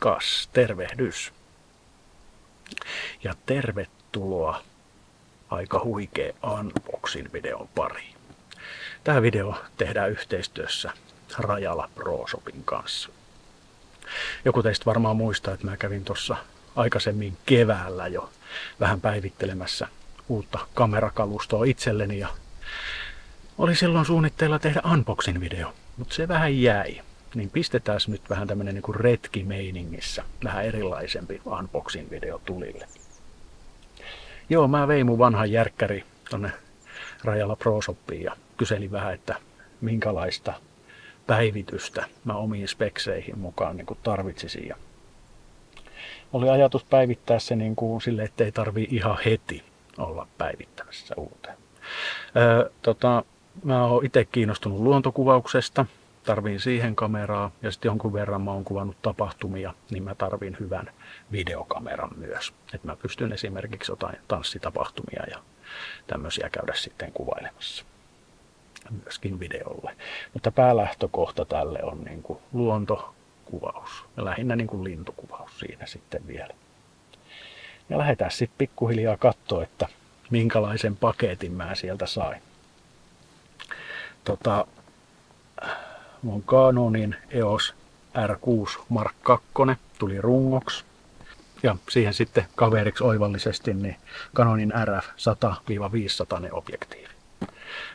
Kas, tervehdys. Ja tervetuloa aika huikea unboxing videon pariin. Tämä video tehdään yhteistyössä Rajala Pro Shopin kanssa. Joku teistä varmaan muistaa, että mä kävin tuossa aikaisemmin keväällä jo vähän päivittelemässä uutta kamerakalustoa itselleni ja oli silloin suunnitteilla tehdä unboxing video, mutta se vähän jäi. Niin pistetään nyt vähän tämmönen niinku retkimeiningissä, vähän erilaisempi unboxing video tulille. Joo, mä vein mun vanhan järkkäri tonne Rajala Pro Shopiin ja kyselin vähän, että minkälaista päivitystä mä omiin spekseihin mukaan niin tarvitsisin. Ja oli ajatus päivittää se niin kuin sille, ettei tarvii ihan heti olla päivittämässä uuteen. Mä oon itse kiinnostunut luontokuvauksesta, tarviin siihen kameraa ja sitten jonkun verran mä oon kuvannut tapahtumia, niin mä tarviin hyvän videokameran myös. Että mä pystyn esimerkiksi jotain tanssitapahtumia ja tämmöisiä käydä sitten kuvailemassa myöskin videolle. Mutta päälähtökohta tälle on niin kuin luontokuvaus ja lähinnä niin kuin lintukuvaus siinä sitten vielä. Ja lähdetään sitten pikkuhiljaa katsoa, että minkälaisen paketin mä sieltä sain. Mun Canonin EOS R6 Mark II tuli rungoksi. Ja siihen sitten kaveriksi oivallisesti niin Canonin RF 100-500 objektiivi.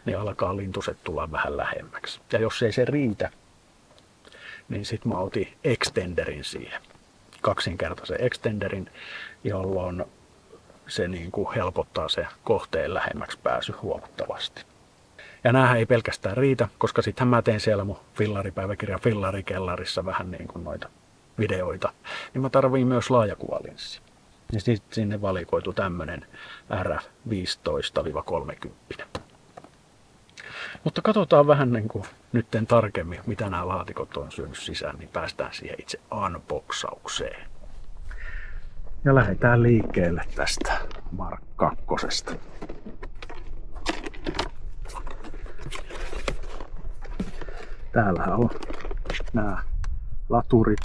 Niin alkaa lintuset tulla vähän lähemmäksi. Ja jos ei se riitä, niin sitten mä otin extenderin siihen. Kaksinkertaisen extenderin, jolloin se niin kuin helpottaa se kohteen lähemmäksi pääsy huomattavasti. Ja näähän ei pelkästään riitä, koska sittenhän mä teen siellä mun fillaripäiväkirjan fillarikellarissa vähän niin kuin noita videoita. Niin mä tarviin myös laajakuvalinssi. Ja sitten sinne valikoitu tämmönen RF 15-30. Mutta katsotaan vähän niin kuin nytten tarkemmin, mitä nämä laatikot on syönyt sisään, niin päästään siihen itse unboxaukseen. Ja lähdetään liikkeelle tästä Mark II. Täällähän on nämä laturit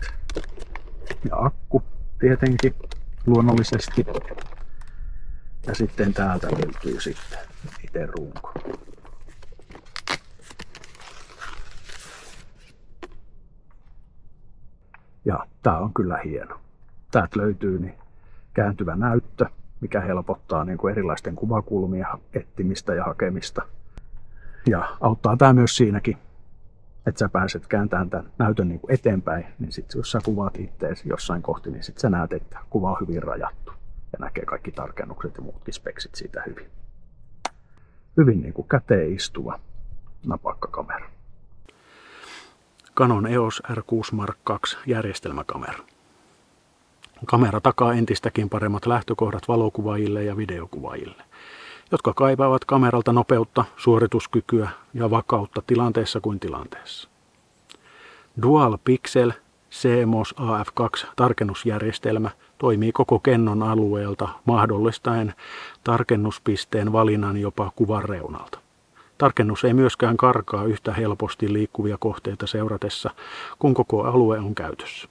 ja akku tietenkin luonnollisesti. Ja sitten täältä löytyy sitten itse runko. Ja tää on kyllä hieno. Täältä löytyy niin kääntyvä näyttö, mikä helpottaa niin kuin erilaisten kuvakulmien etsimistä ja hakemista. Ja auttaa tää myös siinäkin, että sä pääset kääntämään tämän näytön niin kuin eteenpäin, niin sitten jos sä kuvaat itteesi jossain kohti, niin sitten sä näet, että kuva on hyvin rajattu ja näkee kaikki tarkennukset ja muutkin speksit siitä hyvin. Hyvin niin kuin käteen istuva napakkakamera. Canon EOS R6 Mark II järjestelmäkamera. Kamera takaa entistäkin paremmat lähtökohdat valokuvaajille ja videokuvaajille, jotka kaipaavat kameralta nopeutta, suorituskykyä ja vakautta tilanteessa kuin tilanteessa. Dual Pixel CMOS AF2 tarkennusjärjestelmä toimii koko kennon alueelta mahdollistaen tarkennuspisteen valinnan jopa kuvan reunalta. Tarkennus ei myöskään karkaa yhtä helposti liikkuvia kohteita seuratessa, kun koko alue on käytössä.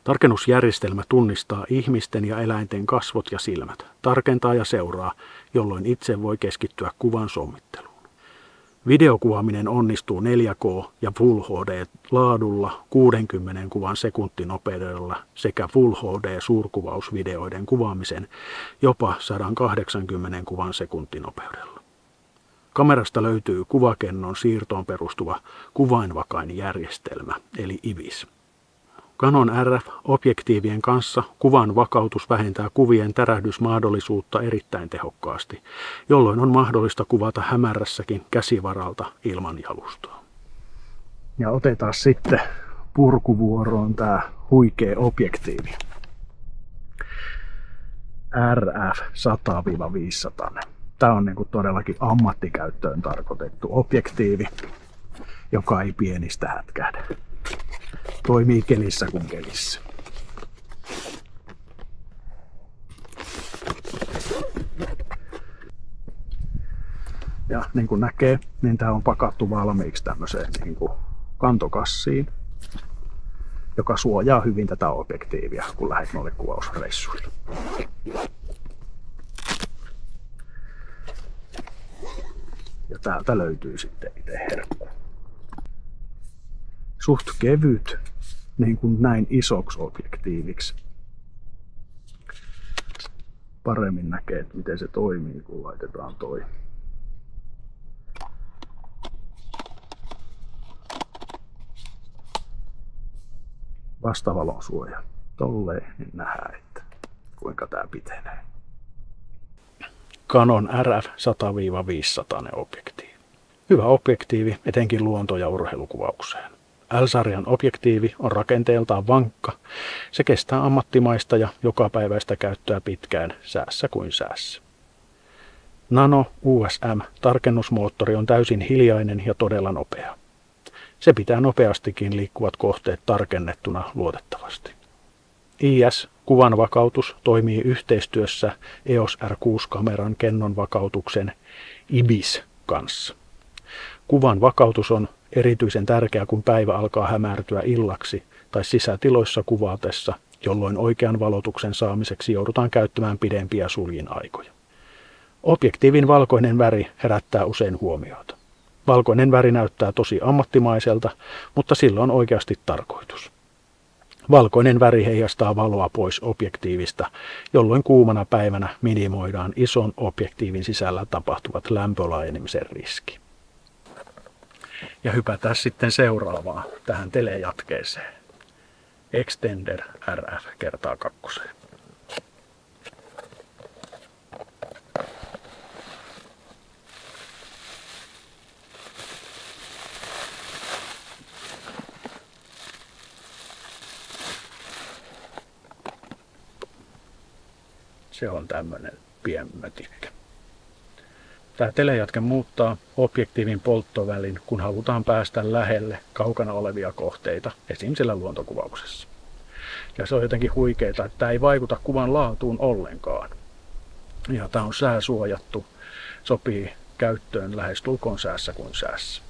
Tarkennusjärjestelmä tunnistaa ihmisten ja eläinten kasvot ja silmät, tarkentaa ja seuraa, jolloin itse voi keskittyä kuvan sommitteluun. Videokuvaaminen onnistuu 4K ja Full HD-laadulla 60 kuvan sekuntinopeudella sekä Full HD-suurkuvausvideoiden kuvaamisen jopa 180 kuvan sekuntinopeudella. Kamerasta löytyy kuvakennon siirtoon perustuva kuvainvakain järjestelmä, eli IVIS. Canon RF-objektiivien kanssa kuvan vakautus vähentää kuvien tärähdysmahdollisuutta erittäin tehokkaasti, jolloin on mahdollista kuvata hämärässäkin käsivaralta ilman jalustoa. Ja otetaan sitten purkuvuoroon tämä huikea objektiivi. RF 100-500. Tämä on niinku todellakin ammattikäyttöön tarkoitettu objektiivi, joka ei pienistä hätkähdä. Toimii kelissä kuin kelissä. Ja niin kuin näkee, niin tämä on pakattu valmiiksi tämmöiseen niin kuin kantokassiin. joka suojaa hyvin tätä objektiivia, kun lähdet noille kuvausreissuille. Ja täältä löytyy sitten itse herkku. Suht kevyt, niin kuin näin isoksi objektiiviksi. Paremmin näkee, että miten se toimii, kun laitetaan toi. Vastavalon suoja. Tolleen niin nähdään, että kuinka tää pitenee. Canon RF 100-500 objektiivi. Hyvä objektiivi etenkin luonto- ja urheilukuvaukseen. L-sarjan objektiivi on rakenteeltaan vankka. Se kestää ammattimaista ja jokapäiväistä käyttöä pitkään säässä kuin säässä. Nano USM-tarkennusmoottori on täysin hiljainen ja todella nopea. Se pitää nopeastikin liikkuvat kohteet tarkennettuna luotettavasti. IS-kuvan vakautus toimii yhteistyössä EOS R6-kameran kennon vakautuksen IBIS kanssa. Kuvan vakautus on erityisen tärkeä, kun päivä alkaa hämärtyä illaksi tai sisätiloissa kuvatessa, jolloin oikean valotuksen saamiseksi joudutaan käyttämään pidempiä suljinaikoja. Objektiivin valkoinen väri herättää usein huomiota. Valkoinen väri näyttää tosi ammattimaiselta, mutta sillä on oikeasti tarkoitus. Valkoinen väri heijastaa valoa pois objektiivista, jolloin kuumana päivänä minimoidaan ison objektiivin sisällä tapahtuvat lämpölaajenemisen riski. Ja hypätään sitten seuraavaan tähän telejatkeeseen. Extender RF kertaa 2. Se on tämmönen pienmötikkä. Tämä telejatke muuttaa objektiivin polttovälin, kun halutaan päästä lähelle kaukana olevia kohteita, esim. Siellä luontokuvauksessa. Ja se on jotenkin huikeeta, että tämä ei vaikuta kuvan laatuun ollenkaan. Ja tämä on sääsuojattu, sopii käyttöön lähestulkoon säässä kuin säässä.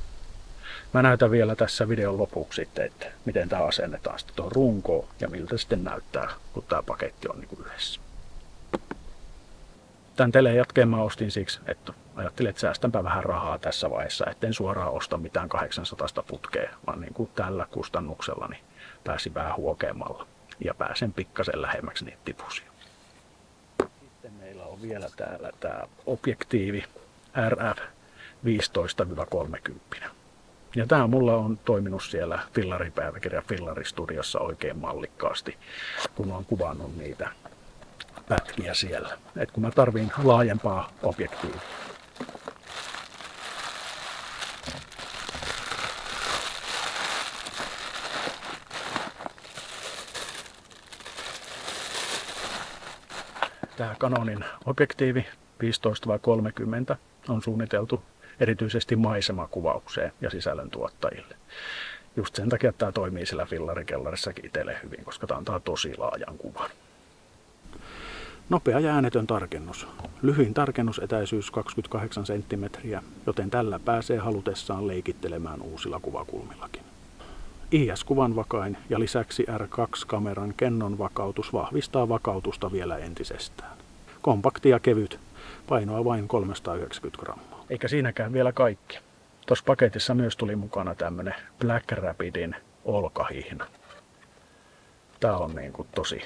Mä näytän vielä tässä videon lopuksi sitten, että miten tämä asennetaan sitten tuohon runkoon ja miltä sitten näyttää, kun tämä paketti on niin yhdessä. Tämän telejatkeen mä ostin siksi, että ajattelin, että säästänpä vähän rahaa tässä vaiheessa, etten suoraan osta mitään 800 putkea, vaan niin kuin tällä kustannuksella niin pääsin vähän huokeamalla ja pääsen pikkasen lähemmäksi niitä tipusia. Sitten meillä on vielä täällä tämä objektiivi RF 15-30. Ja tämä mulla on toiminut siellä fillaripäiväkirjan fillaristudiossa oikein mallikkaasti, kun on kuvannut niitä pätkiä siellä. Et kun mä tarviin laajempaa objektiivia. Tämä Canonin objektiivi 15-30 on suunniteltu erityisesti maisemakuvaukseen ja sisällöntuottajille. Just sen takia, että tämä toimii siellä fillarikellarissakin itselle hyvin, koska tämä antaa tosi laajan kuvan. Nopea ja äänetön tarkennus. Lyhyin tarkennusetäisyys 28 cm, joten tällä pääsee halutessaan leikittelemään uusilla kuvakulmillakin. IS-kuvan vakain ja lisäksi R2-kameran kennon vakautus vahvistaa vakautusta vielä entisestään. Kompakti ja kevyt, painoa vain 390 grammaa. Eikä siinäkään vielä kaikki. Tuossa paketissa myös tuli mukana tämmönen Black Rapidin olkahihna. Tää on niin kuin tosi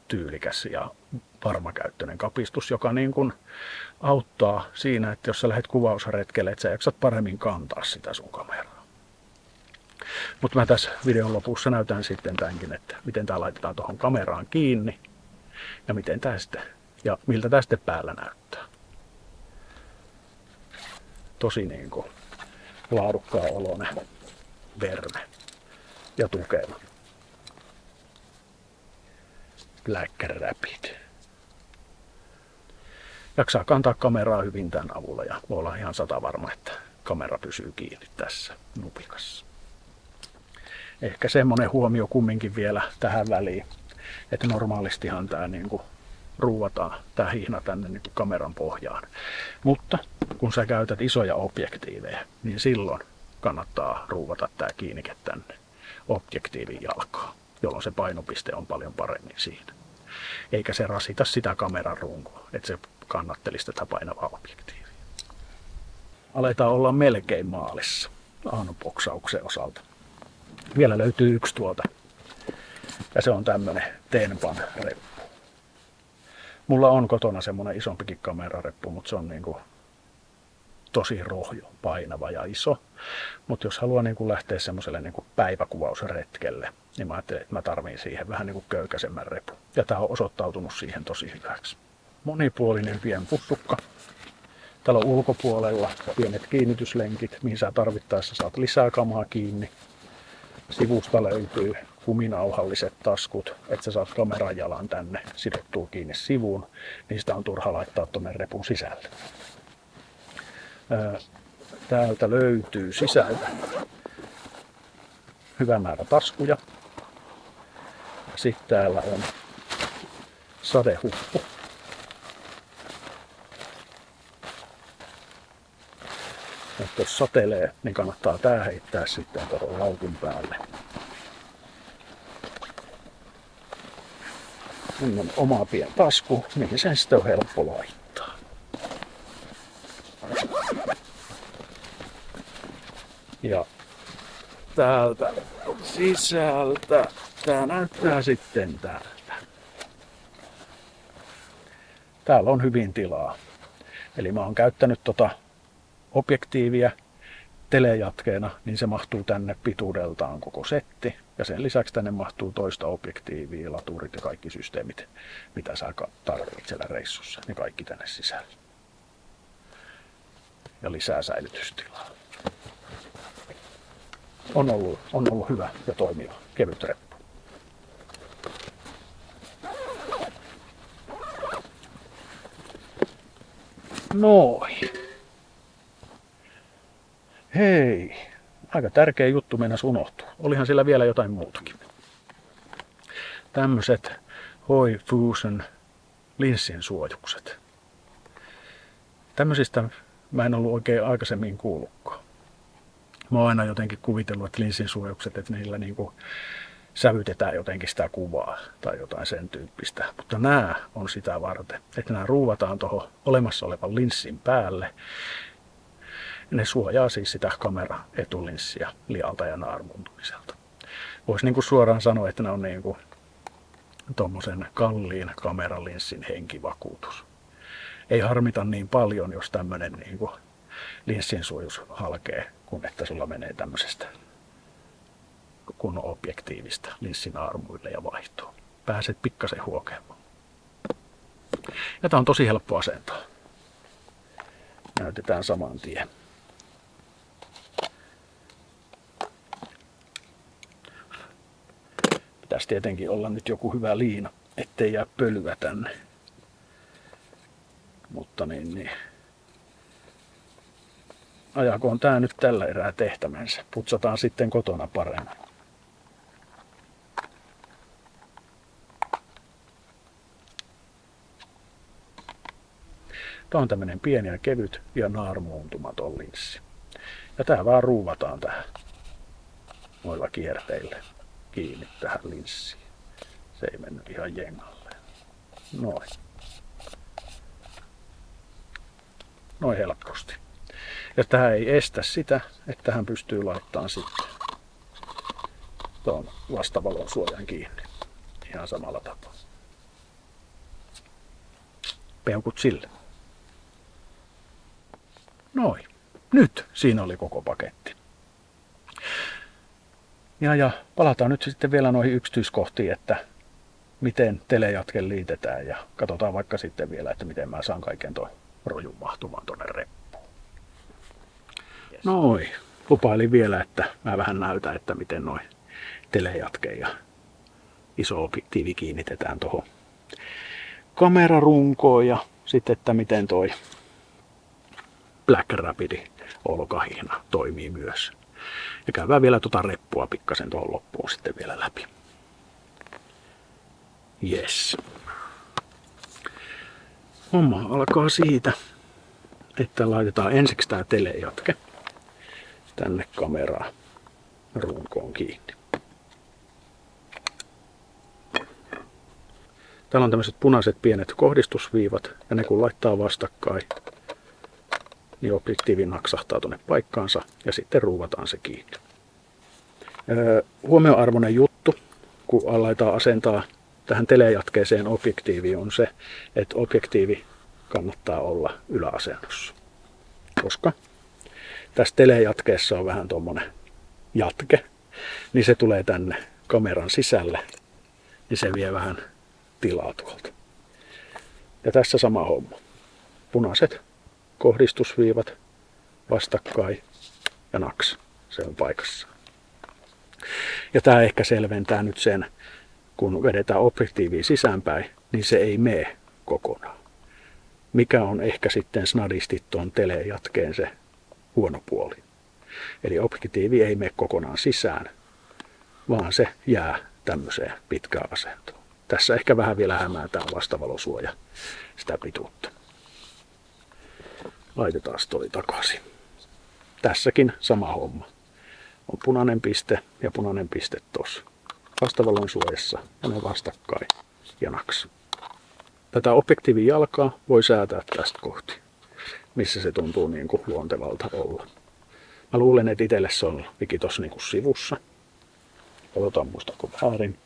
tyylikäs ja varmakäyttöinen kapistus, joka niin kuin auttaa siinä, että jos sä lähdet kuvausretkelle, että sä jaksat paremmin kantaa sitä sun kameraa. Mutta mä tässä videon lopussa näytän sitten tämänkin, että miten tää laitetaan tuohon kameraan kiinni ja miten tää sitten, ja miltä tää sitten päällä näyttää. Tosi niin kuin laadukkaan oloinen verme ja tukeva. Black Rapid. Jaksaa kantaa kameraa hyvin tämän avulla ja voi olla ihan 100% varma, että kamera pysyy kiinni tässä nupikassa. Ehkä semmonen huomio kumminkin vielä tähän väliin, että normaalistihan tämä niinku ruuvataan tämä hihna tänne niinku kameran pohjaan. Mutta kun sä käytät isoja objektiiveja, niin silloin kannattaa ruuvata tämä kiinnike tänne objektiivin jalkaan. jolloin se painopiste on paljon paremmin siinä. Eikä se rasita sitä kameran runkoa, että se kannattelisi tätä painavaa objektiivia. Aletaan olla melkein maalissa ahnoboksauksen osalta. Vielä löytyy yksi tuolta. Ja se on tämmönen Tenpan reppu. Mulla on kotona semmonen isompikin kamerareppu, mutta se on niinku tosi rohjo, painava ja iso. Mutta jos haluaa niinku lähteä semmoiselle niinku päiväkuvausretkelle, niin mä ajattelin, että mä tarviin siihen vähän niinku köykäisemmän repun. Ja tää on osoittautunut siihen tosi hyväksi. Monipuolinen pienpussukka. Täällä on ulkopuolella pienet kiinnityslenkit, mihin sä tarvittaessa saat lisää kamaa kiinni. Sivusta löytyy kuminauhalliset taskut, että sä saat kameran jalan tänne sidottua kiinni sivuun. Niistä on turha laittaa tuonne repun sisälle. Täältä löytyy sisältä hyvä määrä taskuja. Sitten täällä on sadehuppu. Jos satelee, niin kannattaa tää heittää sitten tuohon laukun päälle. Nyt on oma pieni tasku, mihin sen sitten on helppo laittaa. Ja täältä sisältä tää näyttää sitten täältä. Täällä on hyvin tilaa. Eli mä oon käyttänyt objektiivia telejatkeena, niin se mahtuu tänne pituudeltaan koko setti. Ja sen lisäksi tänne mahtuu toista objektiivia, laturit ja kaikki systeemit, mitä sä tarvitset siellä reissussa. Ne kaikki tänne sisälle. Ja lisää säilytystilaa. On ollut hyvä ja toimiva kevyt reppu. Noin. Hei, aika tärkeä juttu mennäs unohtuu. Olihan sillä vielä jotain muutakin. Tämmöiset Hoi Fusion linssin suojukset. Tämmöisistä mä en ollut oikein aikaisemmin kuullutkaan. Mä oon aina jotenkin kuvitellut, että linssin suojaukset, että niillä niinku sävytetään jotenkin sitä kuvaa tai jotain sen tyyppistä. Mutta nämä on sitä varten, että nämä ruuvataan tuohon olemassa olevan linssin päälle. Ne suojaa siis sitä kameran etulinssiä lialta ja naarmuntumiselta. Voisi niinku suoraan sanoa, että ne on niinku tommosen kalliin kameralinssin henkivakuutus. Ei harmita niin paljon, jos tämmönen niinku linssin suojus halkee, kun että sulla menee tämmöisestä kunnon objektiivista linssin armuille ja vaihtoon. Pääset pikkasen huokeamaan. Ja tää on tosi helppo asentaa. Näytetään saman tien. Pitäisi tietenkin olla nyt joku hyvä liina, ettei jää pölyä tänne. Mutta niin. Ajakoon tää nyt tällä erää tehtävänsä. Putsataan sitten kotona paremmin. Tää on tämmönen pieni ja kevyt ja naarmuuntumaton linssi. Ja tää vaan ruuvataan tähän noilla kierteillä kiinni tähän linssiin. Se ei mennyt ihan jengalleen. Noin. Noin helposti. Ja tää ei estä sitä, että tähän pystyy laittamaan sitten tuon vastavalon suojan kiinni. Ihan samalla tapaa. Peukut sille. Noin. Nyt siinä oli koko paketti. Ja palataan nyt sitten vielä noihin yksityiskohtiin, että miten telejatke liitetään ja katsotaan vaikka sitten vielä, että miten mä saan kaiken tuon rojun mahtumaan tonne reppuun. Yes. Noin. Lupailin vielä, että mä vähän näytän, että miten noi telejatke ja iso objektiivi kiinnitetään tuohon kamerarunkoon ja sitten, että miten toi Black Rapid olkahihna toimii myös. Ja käydään vielä tuota reppua pikkasen tuohon loppuun sitten vielä läpi. Yes. Homma alkaa siitä, että laitetaan ensiksi tää telejatke tänne kameraan runkoon kiinni. Täällä on tämmöiset punaiset pienet kohdistusviivat ja ne kun laittaa vastakkain, niin objektiivi naksahtaa tuonne paikkaansa ja sitten ruuvataan se kiinni. Huomioarvoinen juttu, kun aletaan asentaa tähän telejatkeeseen objektiivi, on se, että objektiivi kannattaa olla yläasennossa. Koska tässä telejatkeessa on vähän tuommoinen jatke, niin se tulee tänne kameran sisälle, niin se vie vähän tilaa tuolta. Ja tässä sama homma. Punaiset kohdistusviivat vastakkain ja naks. Se on paikassa. Ja tämä ehkä selventää nyt sen, kun vedetään objektiiviä sisäänpäin, niin se ei mene kokonaan. Mikä on ehkä sitten snadisti tuon telejatkeen se huono puoli. Eli objektiivi ei mene kokonaan sisään, vaan se jää tämmöiseen pitkään asentoon. Tässä ehkä vähän vielä hämäätään vastavalosuoja sitä pituutta. Laitetaan toi takaisin. Tässäkin sama homma. On punainen piste ja punainen piste tossa. Vastavalon suojassa ja ne vastakkain ja naks. Tätä objektiivin jalkaa voi säätää tästä kohti, missä se tuntuu niin kuin luontevalta olla. Mä luulen, että itselle se on liki tossa niin kuin sivussa. Katsotaan muistako väärin.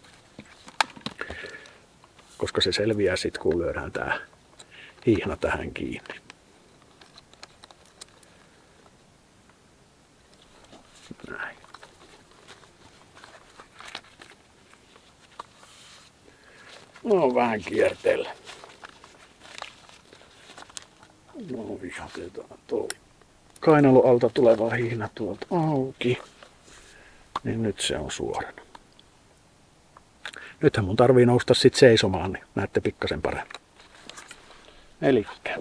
Koska se selviää sitten, kun lyödään tää hihna tähän kiinni. Näin. No vähän kierteellä. No vihatetaan toi kainalo alta tuleva hihna tuolta auki. Niin nyt se on suorana. Nythän mun tarvii nousta sit seisomaan, niin näette pikkasen paremmin. Elikkä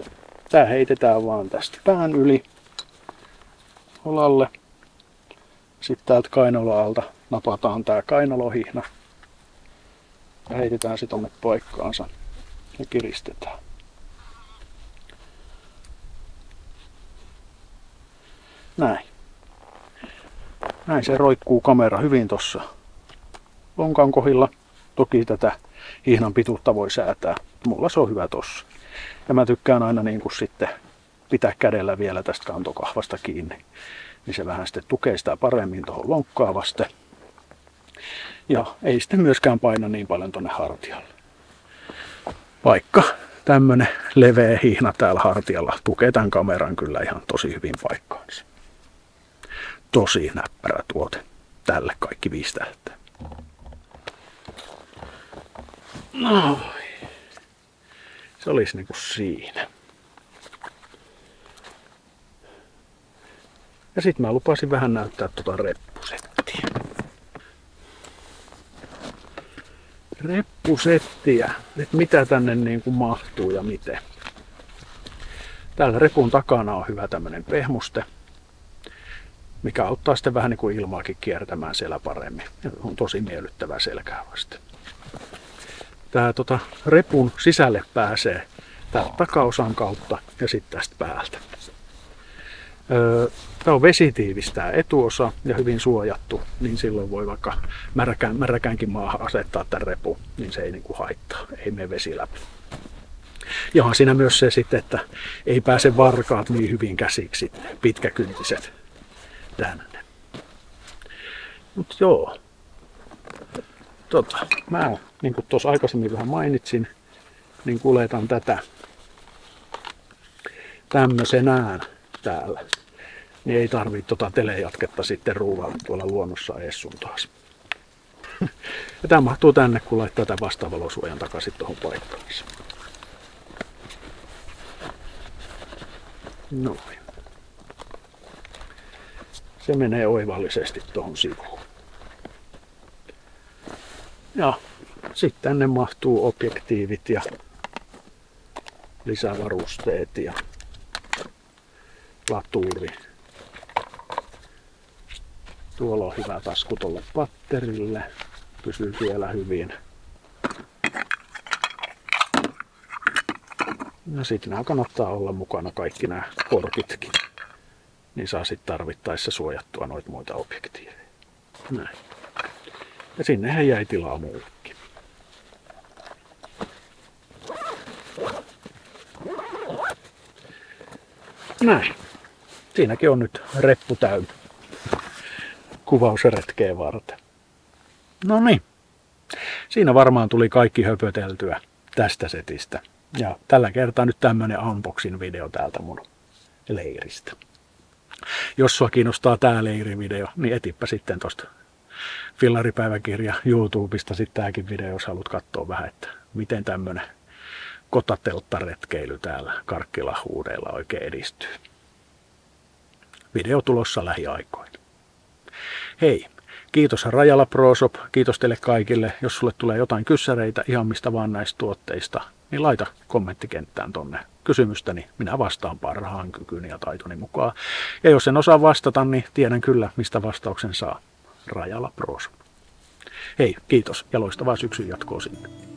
tää heitetään vaan tästä pään yli olalle. Sitten täältä kainaloalta napataan tää kainalohihna. Ja heitetään se tonne paikkaansa ja kiristetään. Näin. Näin se roikkuu kamera hyvin tossa lonkan kohdilla. Toki tätä hihnan pituutta voi säätää. Mulla se on hyvä tossa. Ja mä tykkään aina niin kuin sitten pitää kädellä vielä tästä kantokahvasta kiinni. Niin se vähän sitten tukee sitä paremmin tuohon lonkkaan vasten. Ja ei sitten myöskään paina niin paljon tonne hartialle. Vaikka tämmönen leveä hihna täällä hartialla tukee tämän kameran kyllä ihan tosi hyvin paikkaansa. Tosi näppärä tuote. Tälle kaikki 5 tähteä. No, se olisi niinku siinä. Ja sit mä lupasin vähän näyttää tota reppusettiä. Reppusettiä, että mitä tänne niinku mahtuu ja miten. Täällä repun takana on hyvä tämmönen pehmuste, mikä auttaa sitten vähän niinku ilmaakin kiertämään siellä paremmin. Ja on tosi miellyttävää selkää vasten. Tää repun sisälle pääsee täältä takaosan kautta ja sitten tästä päältä. Tämä on vesitiivis tämä etuosa ja hyvin suojattu, niin silloin voi vaikka märäkäänkin maahan asettaa tämän repun, niin se ei niinku haittaa, ei mene vesi läpi. Ja on siinä myös se sitten, että ei pääse varkaat niin hyvin käsiksi, pitkäkyntiset tänne. Mut joo. Mä niin kuin tuossa aikaisemmin vähän mainitsin, niin kuljetan tätä tämmöisenään täällä. Niin ei tarvitse telejatketta sitten ruuvalla tuolla luonnossa ees sun taas. Ja tämä mahtuu tänne, kun laittaa tämän vastavalosuojan takaisin tuohon paikkaan. Noin. Se menee oivallisesti tuohon sivuun. Ja sitten tänne mahtuu objektiivit ja lisävarusteet ja laturi. Tuolla on hyvä tasku tuolle patterille. Pysyy siellä hyvin. Ja sitten nämä kannattaa olla mukana kaikki nämä korkitkin. Niin saa sitten tarvittaessa suojattua noita muita objektiiveja. Näin. Ja sinnehän jäi tilaa muullekin. Näin. Siinäkin on nyt reppu täynnä kuvausretkeen varten. No niin. Siinä varmaan tuli kaikki höpöteltyä tästä setistä. Ja tällä kertaa nyt tämmönen unboxing video täältä mun leiristä. Jos sua kiinnostaa tää leirivideo, niin etipä sitten tosta Fillaripäiväkirja YouTubesta sitten tääkin video, jos haluat katsoa vähän, että miten tämmönen kotatelttaretkeily täällä Karkkilahuudeilla oikein edistyy. Video tulossa lähiaikoina. Hei, kiitos Rajala Pro Shop, kiitos teille kaikille. Jos sulle tulee jotain kyssäreitä ihan mistä vaan näistä tuotteista, niin laita kommenttikenttään tonne kysymystä, niin minä vastaan parhaan kykyni ja taitoni mukaan. Ja jos en osaa vastata, niin tiedän kyllä, mistä vastauksen saa. Rajala Pro Shop. Hei, kiitos ja loistavaa syksyn jatkoa sinne.